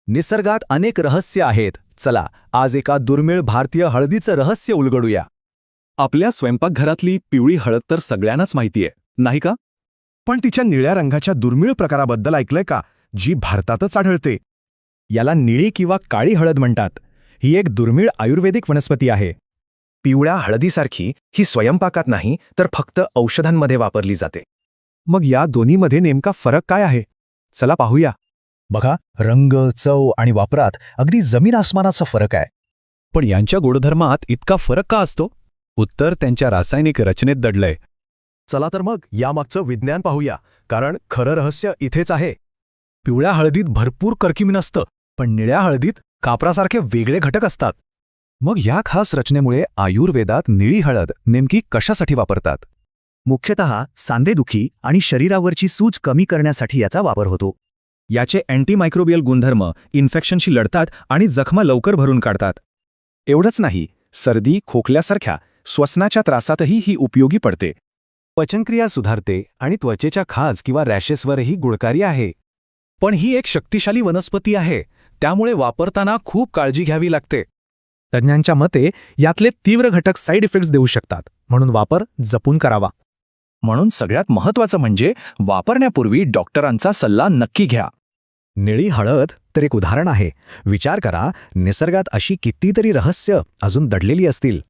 निसर्गात अनेक रहस्य आहेत. चला आज एका दुर्मिळ भारतीय हळदीचं रहस्य उलगडूया. आपल्या स्वयंपाकघरातली पिवळी हळद तर सगळ्यांनाच माहितीये, नाही का? पण तिच्या निळ्या रंगाच्या दुर्मिळ प्रकाराबद्दल ऐकलंय का, जी भारतातच आढळते? याला निळी किंवा काळी हळद म्हणतात. ही एक दुर्मिळ आयुर्वेदिक वनस्पती आहे. पिवळ्या हळदीसारखी ही स्वयंपाकात नाही तर फक्त औषधांमध्ये वापरली जाते. मग या दोन्हीमध्ये नेमका फरक काय आहे? चला पाहूया. बघा, रंग, चव आणि वापरात अगदी जमीन आसमानाचा फरक आहे. पण यांच्या गुणधर्मात इतका फरक का असतो? उत्तर त्यांच्या रासायनिक रचनेत दडलंय. चला तर मग यामागचं विज्ञान पाहूया, कारण खरं रहस्य इथेच आहे. पिवळ्या हळदीत भरपूर कर्क्युमिन असतं, पण निळ्या हळदीत कापरासारखे वेगळे घटक असतात. मग या खास रचनेमुळे आयुर्वेदात निळी हळद नेमकी कशासाठी वापरतात? मुख्यतः सांधेदुखी आणि शरीरावरची सूज कमी करण्यासाठी याचा वापर होतो. याचे अँटीमायक्रोबियल गुणधर्म इन्फेक्शनशी लढतात आणि जखमा लवकर भरून काढतात. एवढंच नाही, सर्दी, खोकल्यासारख्या श्वसनाच्या त्रासातही ही उपयोगी पडते. पचनक्रिया सुधारते आणि त्वचेच्या खाज किंवा रॅशेसवरही गुणकारी आहे. पण ही एक शक्तिशाली वनस्पती आहे, त्यामुळे वापरताना खूप काळजी घ्यावी लागते. तज्ज्ञांच्या मते यातले तीव्र घटक साईड इफेक्ट्स देऊ शकतात, म्हणून वापर जपून करावा. म्हणून सगळ्यात महत्त्वाचं म्हणजे वापरण्यापूर्वी डॉक्टरांचा सल्ला नक्की घ्या. निळी हळद तर एक उदाहरण आहे. विचार करा, निसर्गात अशी कितीतरी रहस्य अजून दडलेली असतील.